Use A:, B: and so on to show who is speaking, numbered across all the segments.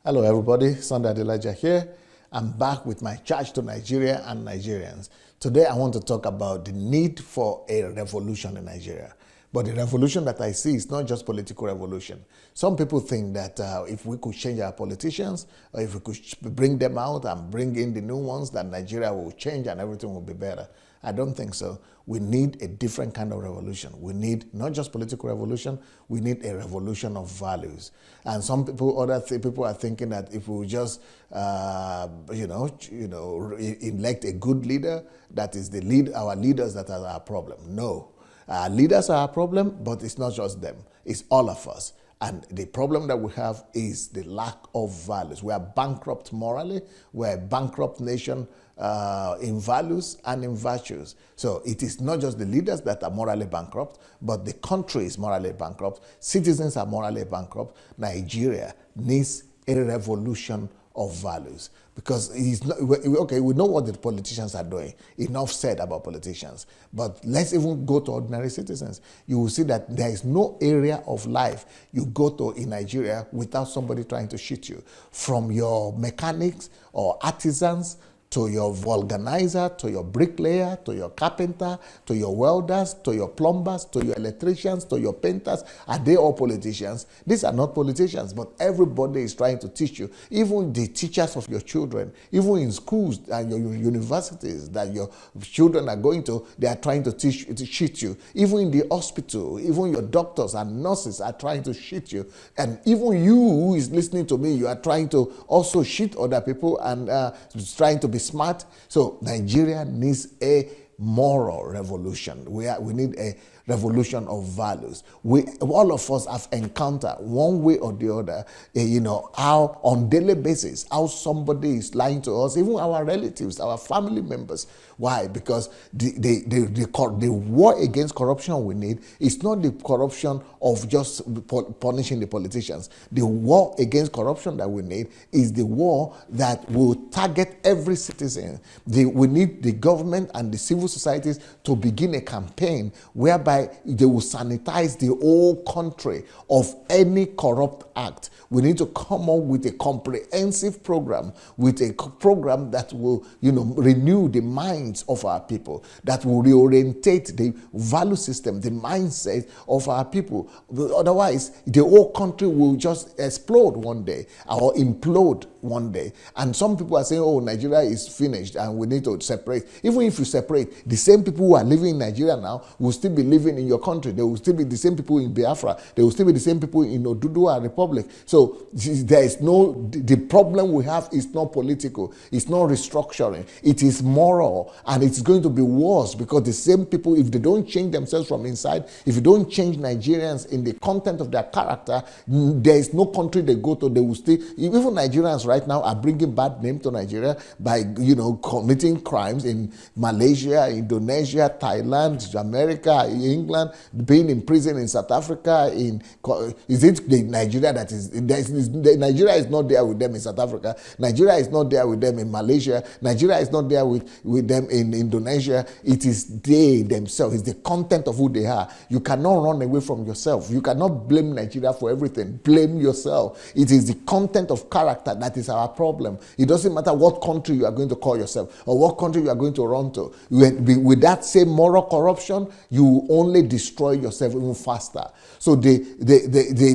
A: Hello everybody, Sunday Adelaja here. I'm back with my charge to Nigeria and Nigerians. Today I want to talk about the need for a revolution in Nigeria. But the revolution that I see is not just political revolution. Some people think that if we could change our politicians, or if we could bring them out and bring in the new ones, that Nigeria will change and everything will be better. I don't think so. We need a different kind of revolution. We need not just political revolution, we need a revolution of values. And some people, people are thinking that if we just, elect a good leader, that is our leaders that are our problem. No. Our leaders are our problem, but it's not just them. It's all of us. And the problem that we have is the lack of values. We are bankrupt morally. We're a bankrupt nation in values and in virtues. So it is not just the leaders that are morally bankrupt, but the country is morally bankrupt. Citizens are morally bankrupt. Nigeria needs a revolution of values. Because we know what the politicians are doing. Enough said about politicians. But let's even go to ordinary citizens. You will see that there is no area of life you go to in Nigeria without somebody trying to shoot you. From your mechanics or artisans, to your vulcanizer, to your bricklayer, to your carpenter, to your welders, to your plumbers, to your electricians, to your painters. Are they all politicians? These are not politicians, but everybody is trying to teach you. Even the teachers of your children, even in schools and your universities that your children are going to, they are trying to cheat you. Even in the hospital, even your doctors and nurses are trying to cheat you. And even you who is listening to me, you are trying to also cheat other people and trying to be smart. So Nigeria needs a moral revolution. We need a revolution of values. All of us have encountered one way or the other, how on daily basis, how somebody is lying to us, even our relatives, our family members. Why? Because the war against corruption we need is not the corruption of just punishing the politicians. The war against corruption that we need is the war that will target every citizen. We need the government and the civil societies to begin a campaign whereby they will sanitize the whole country of any corrupt act. We need to come up with a comprehensive program, with a program that will, renew the minds of our people, that will reorientate the value system, the mindset of our people. Otherwise, the whole country will just explode one day or implode one day. And some people are saying, oh, Nigeria is finished and we need to separate. Even if you separate, the same people who are living in Nigeria now will still be living in your country. They will still be the same people in Biafra. They will still be the same people in Oduduwa Republic. So there is the problem we have is not political. It's not restructuring. It is moral. And it's going to be worse because the same people, if they don't change themselves from inside, if you don't change Nigerians in the content of their character, there is no country they go to, they will still, even Nigerians right now are bringing bad name to Nigeria by, committing crimes in Malaysia, Indonesia, Thailand, America, England, being in prison in South Africa. Is it the Nigeria that is, Nigeria is not there with them in South Africa. Nigeria is not there with them in Malaysia. Nigeria is not there with them in Indonesia. It is they themselves. It's the content of who they are. You cannot run away from yourself. You cannot blame Nigeria for everything. Blame yourself. It is the content of character that is our problem. It doesn't matter what country you are going to call yourself or what country you are going to run to. With that same moral corruption, you only destroy yourself even faster. So the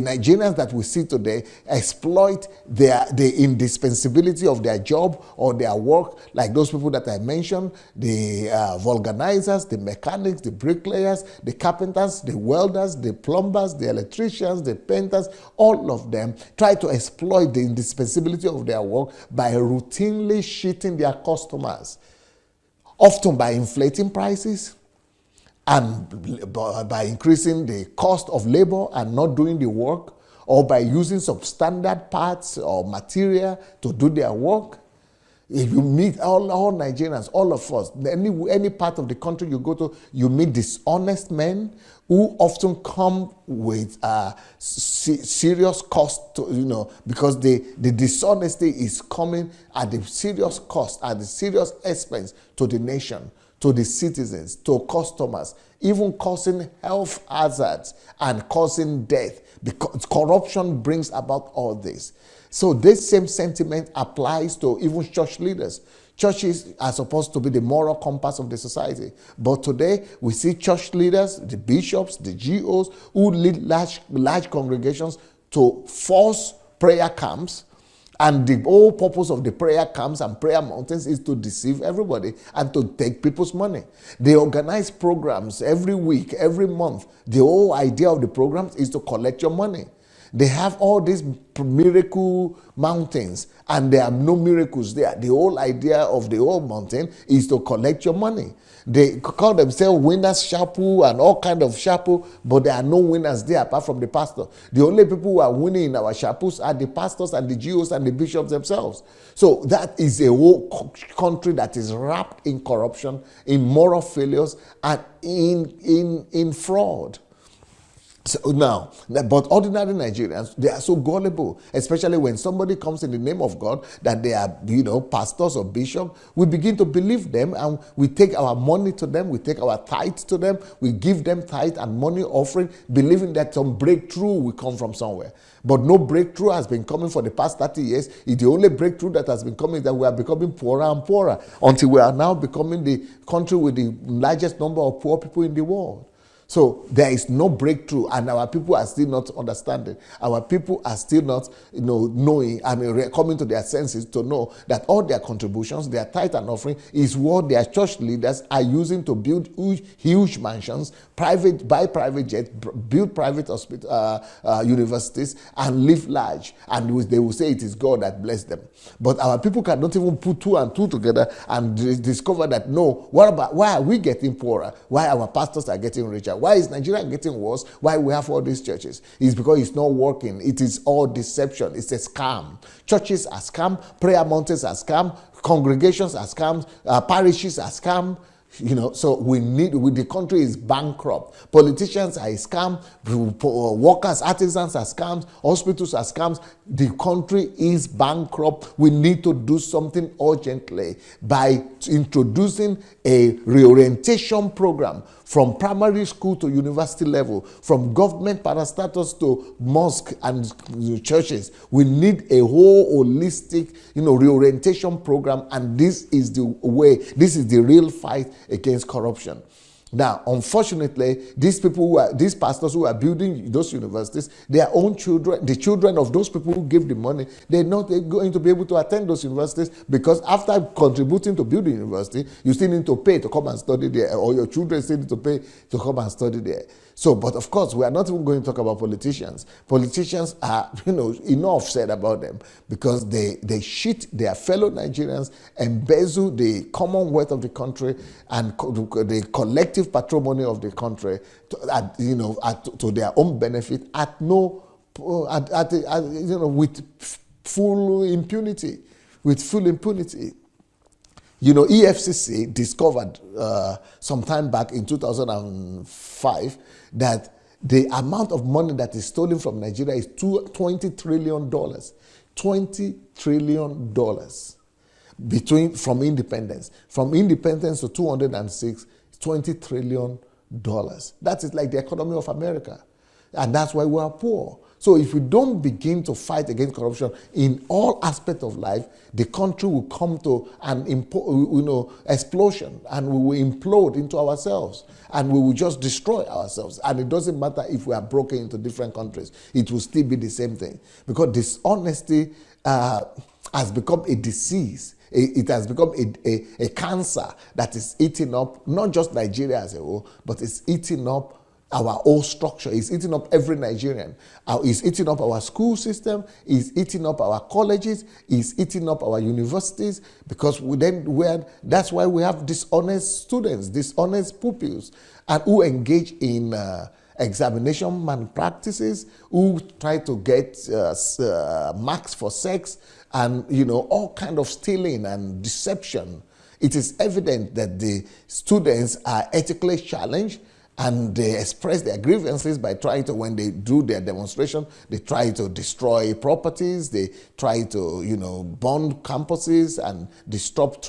A: Nigerians that we see today exploit the indispensability of their job or their work, like those people that I mentioned, the vulcanizers, the mechanics, the bricklayers, the carpenters, the welders, the plumbers, the electricians, the painters, all of them try to exploit the indispensability of their work by routinely cheating their customers, often by inflating prices and by increasing the cost of labor and not doing the work, or by using substandard parts or material to do their work. If you meet all Nigerians, all of us, any part of the country you go to, you meet dishonest men who often come with serious cost, because the dishonesty is coming at the serious cost, at the serious expense to the nation, to the citizens, to customers, even causing health hazards and causing death. Because corruption brings about all this. So this same sentiment applies to even church leaders. Churches are supposed to be the moral compass of the society. But today, we see church leaders, the bishops, the GOs, who lead large congregations to force prayer camps. And the whole purpose of the prayer camps and prayer mountains is to deceive everybody and to take people's money. They organize programs every week, every month. The whole idea of the programs is to collect your money. They have all these miracle mountains, and there are no miracles there. The whole idea of the whole mountain is to collect your money. They call themselves winners chapel and all kind of chapel, but there are no winners there apart from the pastor. The only people who are winning in our chapels are the pastors and the GOs and the bishops themselves. So that is a whole country that is wrapped in corruption, in moral failures, and in fraud. So now, but ordinary Nigerians, they are so gullible, especially when somebody comes in the name of God, that they are, pastors or bishops. We begin to believe them, and we take our money to them, we take our tithe to them, we give them tithe and money offering, believing that some breakthrough will come from somewhere. But no breakthrough has been coming for the past 30 years. The only breakthrough that has been coming is that we are becoming poorer and poorer, until we are now becoming the country with the largest number of poor people in the world. So there is no breakthrough, and our people are still not understanding. Our people are still not, knowing, coming to their senses to know that all their contributions, their tithe and offering, is what their church leaders are using to build huge mansions, buy private jets, build private universities, and live large. And they will say it is God that blessed them. But our people cannot even put two and two together and discover that, no, why are we getting poorer? Why our pastors are getting richer? Why is Nigeria getting worse? Why we have all these churches? It's because it's not working. It is all deception. It's a scam. Churches are scam. Prayer mountains are scam. Congregations are scams. Parishes are scam. So the country is bankrupt. Politicians are a scam. Workers, artisans are scams. Hospitals are scams. The country is bankrupt. We need to do something urgently by introducing a reorientation program from primary school to university level, from government parastatals to mosque and churches. We need a whole holistic, reorientation program, and this is the way, this is the real fight against corruption. Now, unfortunately, these pastors who are building those universities, their own children, the children of those people who give the money, they're not going to be able to attend those universities, because after contributing to build the university, you still need to pay to come and study there, or your children still need to pay to come and study there. So, but of course, we are not even going to talk about politicians. Politicians are, enough said about them, because they cheat their fellow Nigerians, embezzle the commonwealth of the country and the collective patrimony of the country to their own benefit with full impunity. EFCC discovered some time back in 2005 that the amount of money that is stolen from Nigeria is $20 trillion. $20 trillion from independence. From independence to 2006, $20 trillion. That is like the economy of America. And that's why we are poor. So if we don't begin to fight against corruption in all aspects of life, the country will come to an explosion, and we will implode into ourselves, and we will just destroy ourselves. And it doesn't matter if we are broken into different countries. It will still be the same thing, because dishonesty has become a disease. It has become a cancer that is eating up not just Nigeria as a whole, but it's eating up our whole structure. Is eating up every Nigerian. Is eating up our school system. Is eating up our colleges. Is eating up our universities. Because that's why we have dishonest students, dishonest pupils, and who engage in examination malpractices, who try to get marks for sex, and all kind of stealing and deception. It is evident that the students are ethically challenged, and they express their grievances by trying to, when they do their demonstration, they try to destroy properties, they try to, burn campuses and disrupt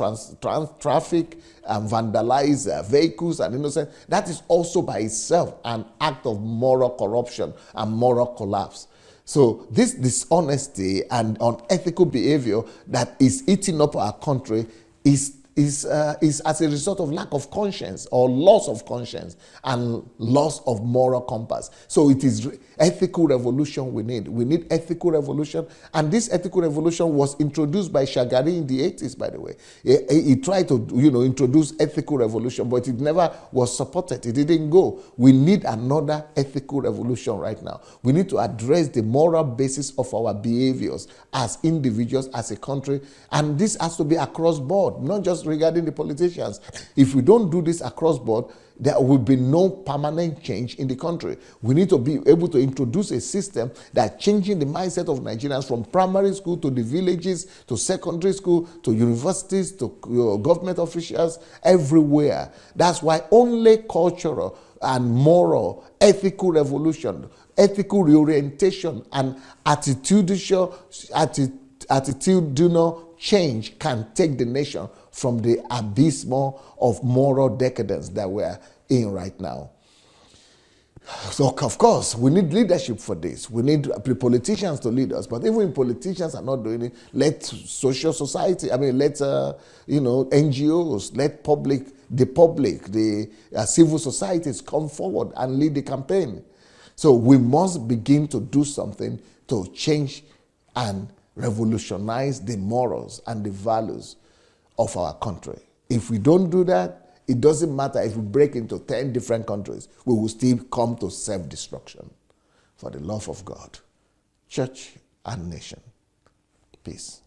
A: traffic and vandalize vehicles and innocent. That is also by itself an act of moral corruption and moral collapse. So this dishonesty and unethical behavior that is eating up our country is as a result of lack of conscience or loss of conscience and loss of moral compass. So it is ethical revolution we need. We need ethical revolution. And this ethical revolution was introduced by Shagari in the 80s, by the way. He tried to, introduce ethical revolution, but it never was supported. It didn't go. We need another ethical revolution right now. We need to address the moral basis of our behaviors as individuals, as a country. And this has to be across board, not just regarding the politicians. If we don't do this across board, there will be no permanent change in the country. We need to be able to introduce a system that changing the mindset of Nigerians from primary school to the villages, to secondary school, to universities, to government officials, everywhere. That's why only cultural and moral, ethical revolution, ethical reorientation, and attitudinal change can take the nation from the abysmal of moral decadence that we're in right now. So, of course, we need leadership for this. We need the politicians to lead us. But even politicians are not doing it, let social society, let NGOs, let the civil societies come forward and lead the campaign. So we must begin to do something to change and revolutionize the morals and the values of our country. If we don't do that, it doesn't matter if we break into 10 different countries, we will still come to self-destruction. For the love of God, church and nation. Peace.